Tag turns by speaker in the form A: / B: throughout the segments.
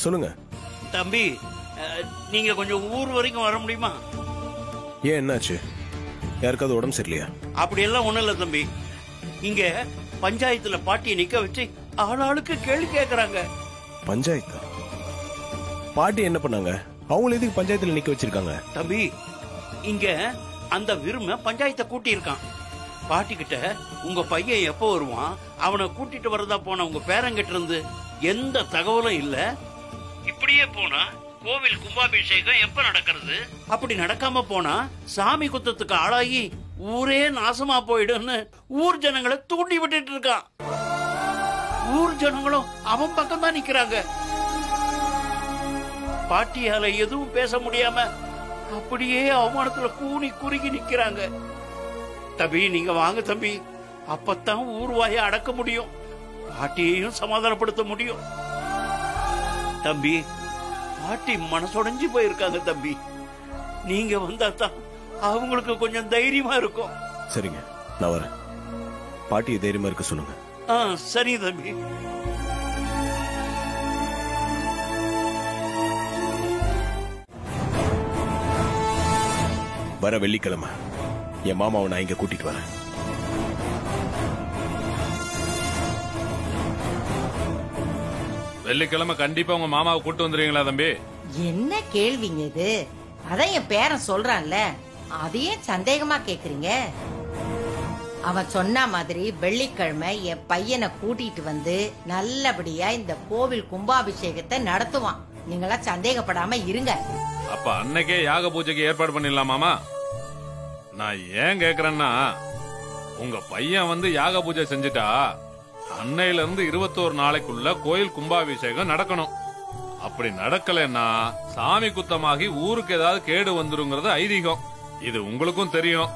A: சொல்லுங்க
B: தம்பி. நீங்க கொஞ்சம் ஊர் வரைக்கும் வர முடியுமா?
A: ஏன், என்னாச்சு? யாருக்காவது உடம்பு சரியில்லையா?
B: அப்படியெல்லாம் ஒண்ணும் இல்ல தம்பி. இங்க பஞ்சாயத்துல பாட்டியை நிக்க வச்சு ஆளாளுக்கு கேள்வி கேக்குறாங்க.
A: பஞ்சாயத்தா? பாட்டி என்ன பண்ணாங்க? அவங்கள எதுக்கு பஞ்சாயத்துல நிக்க வச்சிருக்காங்க?
B: தம்பி, இங்க அந்த விரும்ப பஞ்சாயத்தை கூட்டி இருக்கான். பாட்டி கிட்ட உங்க பையன் எப்ப வருவான், அவனை கூட்டிட்டு வரதா போன உங்க பேரங்கிட்ட இருந்து எந்த தகவலும் இல்ல. இப்படியே போனா கோவில் கும்பாபிஷேகம் எப்ப நடக்கிறது? அப்படி நடக்காம போனா சாமி குத்தத்துக்கு ஆளாகி ஊரே நாசமா போயிடுன்னு ஊர் ஜனங்களை தூண்டி விட்டுட்டு இருக்கான். ஊர் ஜனங்களும் அவன் பக்கம் தான் நிக்கிறாங்க. பாட்டியால எதுவும் பேச முடியாம அப்படியே அவமானத்துல கூனி குறுகி நிக்கிறாங்க. தம்பி, நீங்க வாங்க தம்பி. அப்பத்தான் ஊர்வாயை அடக்க முடியும், பாட்டியையும் சமாதானப்படுத்த முடியும். தம்பி, பாட்டி மனசுடைஞ்சு போயிருக்காங்க தம்பி. நீங்க வந்தா தான் அவங்களுக்கு கொஞ்சம் தைரியமா இருக்கும்.
A: சரிங்க, நான் வரேன். பாட்டியை தைரியமா இருக்க சொல்லுங்க.
B: சரி தம்பி.
A: வர வெள்ளிக்கிழமை என் மாமாவை நான் இங்க கூட்டிட்டு வரேன்.
C: வெள்ளிக்கிழமை கண்டிப்பா உங்க மாமாவை கூட்டு வந்துருவீங்களா தம்பி?
D: என்ன கேள்விங்க இது? அதான் என் பேரன் சொல்றான்ல, அதையே சந்தேகமா கேக்குறீங்க? அவன் சொன்ன மாதிரி வெள்ளிக்கிழமை என் பையனை கூட்டிட்டு வந்து நல்லபடியா இந்த கோவில் கும்பாபிஷேகத்தை நடத்துவான். நீங்களா சந்தேகப்படாம இருங்க.
C: அப்ப அன்னைக்கே யாக பூஜைக்கு ஏற்பாடு பண்ணிடலாமாமா? நான் ஏன் கேக்குறேன்னா, உங்க பையன் வந்து யாக பூஜை செஞ்சுட்டா அன்னையில இருந்து 21 நாளைக்குள்ள கோயில் கும்பாபிஷேகம் நடக்கணும். அப்படி நடக்கலன்னா சாமி குத்தமாகி ஊருக்கு ஏதாவது கேடு வந்துருங்கிறது ஐதீகம். இது உங்களுக்கும் தெரியும்,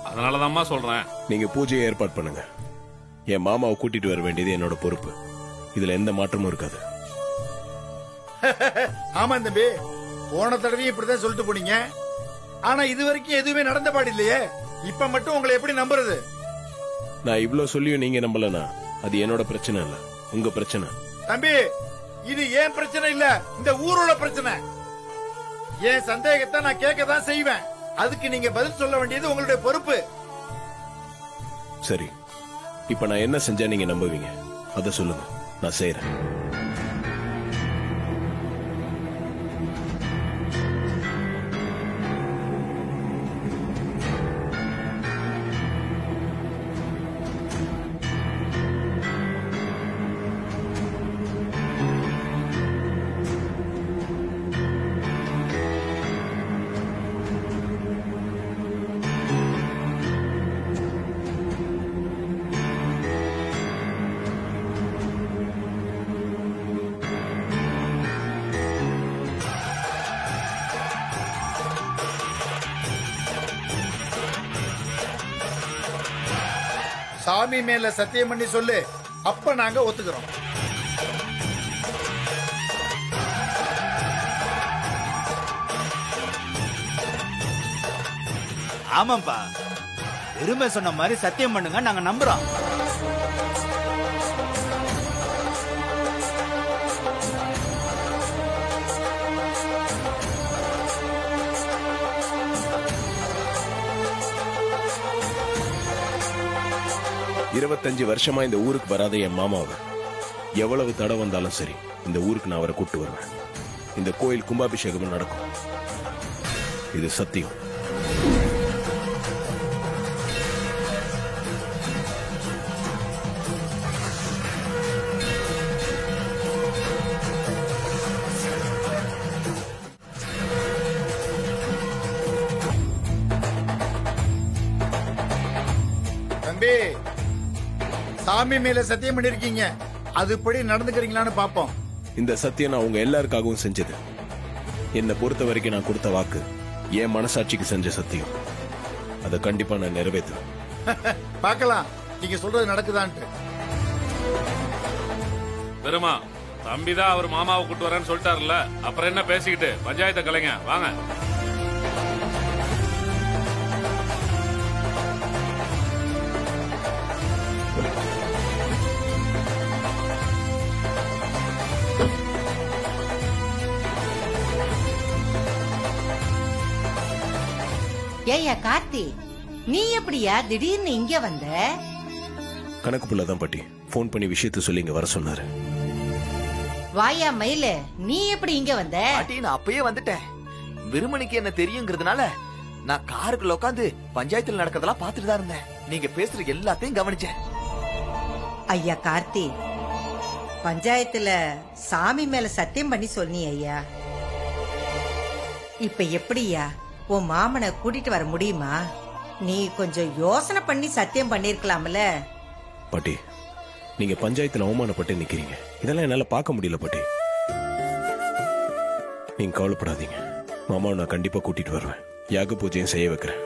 C: அதனாலதாம்மா சொல்றேன்.
A: நீங்க பூஜையை ஏற்பாடு பண்ணுங்க. என் மாமாவை கூட்டிட்டு வர வேண்டியது என்னோட பொறுப்பு. இதுல எந்த மாற்றமும் இருக்காது.
E: ஆமா தம்பி, போன தடவையும் இப்படிதான் சொல்லிட்டு போனீங்க. ஆனா இது வரைக்கும் எதுவுமே நடந்த பாடு இல்லையே. இப்ப மட்டும் உங்களை எப்படி நம்புறது?
A: நான் இவ்வளவு சொல்லியும் நீங்க நம்பலனா அது என்னோட பிரச்சனை இல்ல, உங்க பிரச்சனை.
E: தம்பி, இது ஏன் பிரச்சனை இல்ல, இந்த ஊரோட பிரச்சனை. என் சந்தேகத்தை நான் கேட்கதான் செய்வேன். அதுக்கு நீங்க பதில் சொல்ல வேண்டியது உங்களுடைய பொறுப்பு.
A: சரி, இப்ப நான் என்ன செஞ்சா நீங்க நம்புவீங்க? அத சொல்லுங்க, நான் செய்யறேன்.
E: சாமி மேல சத்தியம் பண்ணி சொல்லு, அப்ப நாங்க ஒத்துக்கிறோம்.
F: ஆமாப்பா, பெருமை சொன்ன மாதிரி சத்தியம் பண்ணுங்க, நாங்க நம்புறோம்.
A: இருபத்தஞ்சு வருஷமா இந்த ஊருக்கு வராத என் மாமாவை எவ்வளவு தடை வந்தாலும் சரி இந்த ஊருக்கு நான் அவரை கூட்டு வருவேன். இந்த கோயில் கும்பாபிஷேகம் நடக்கும், இது சத்தியம்.
E: தம்பி, சாமி மேல சத்தியம் பண்ணிருக்கீங்க, அதுபடி நடந்துக்கிறீங்களான்னு பாப்போம்.
A: இந்த சத்தியம் நான் உங்க எல்லாருக்காகவும் செஞ்சது. என்னை பொறுத்த வரைக்கும் நான் கொடுத்த வாக்கு என் மனசாட்சிக்கு செஞ்ச சத்தியம். அதை கண்டிப்பா நான் நிறைவேற்றுவேன்.
E: பார்க்கலாம் நீங்க சொல்றது நடக்குதான்ட்டு.
C: பெருமா, தம்பிதான் அவர் மாமாவை கூட்டு வரேன்னு சொல்லிட்டாருல்ல, அப்புறம் என்ன பேசிக்கிட்டு பஞ்சாயத்தை கலைங்க, வாங்க.
D: ஏய்யா கார்த்தி, நீ எப்படியா திடீர்னு இங்க வந்த?
A: கணக்கு புள்ள தான் பாட்டி போன் பண்ணி விஷயத்த சொல்லி இங்க வர சொன்னாரு.
D: வாயா மயில, நீ எப்படி இங்க வந்த?
G: பாட்டி நான் அப்பயே வந்துட்டேன். விருமணிக்கு என்ன தெரியுங்கிறதுனால நான் காருக்குள்ள உட்காந்து பஞ்சாயத்துல நடக்கிறதெல்லாம் பாத்துட்டு தான் இருந்தேன். நீங்க பேசுற எல்லாத்தையும் கவனிச்சேன்.
D: ஐயா கார்த்தி, பஞ்சாயத்துல சாமி மேல சத்தியம் பண்ணி சொன்னி ஐயா. இப்ப எப்படியா உன் மாமனை கூட்டிட்டு வர முடியுமா? நீ கொஞ்சம் யோசனை பண்ணி சத்தியம் பண்ணிருக்கலாம்ல.
A: பாட்டி நீங்க பஞ்சாயத்துல அவமானப்பட்டு நிக்கிறீங்க, இதெல்லாம் என்னால பார்க்க முடியல பாட்டி. நீங்க கவலைப்படாதீங்க, மாமாவை நான் கண்டிப்பா கூட்டிட்டு வருவேன். யாக பூஜையும் செய்ய வைக்கிறேன்.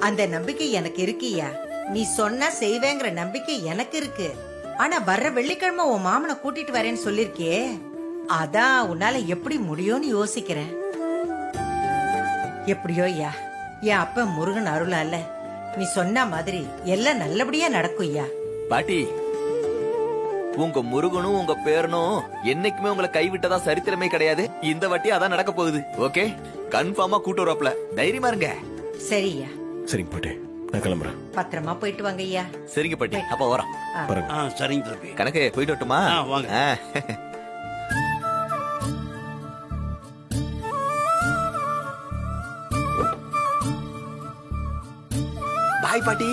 D: அந்த நம்பிக்கை எனக்கு இருக்குயா. நீ சொன்னா செய்வேங்கிற நம்பிக்கை எனக்கு இருக்கு. ஆனா வர்ற வெள்ளிக்கிழமை உன் மாமனை கூட்டிட்டு வரேன்னு சொல்லிருக்கியே, அதான் உன்னால எப்படி முடியும்னு யோசிக்கிறேன். எப்படியோ ஐயா, என் அப்ப முருகன் அருளால நீ சொன்ன மாதிரி எல்லாம் நல்லபடியா நடக்கும் ஐயா.
G: பாட்டி உங்க முருகனும் உங்க பேரனும் என்னைக்குமே உங்களை கைவிட்டதா சரித்திரமே கிடையாது. இந்த வாட்டி அதான் நடக்க போகுது. ஓகே, கன்ஃபார்மா கூட்டு வரப்பல தைரியமா இருங்க.
D: சரியா,
A: சரிங்க பாட்டி, நான் கிளம்புறேன்.
D: பத்திரமா போயிட்டு வாங்க ஐயா.
G: சரிங்க பாட்டி, அப்ப வரோம்.
A: பாருங்க.
B: சரிங்க தம்பி.
G: கணக்கு போயிட்டு வரட்டுமா?
B: வாங்க.
G: பாய் பாட்டி.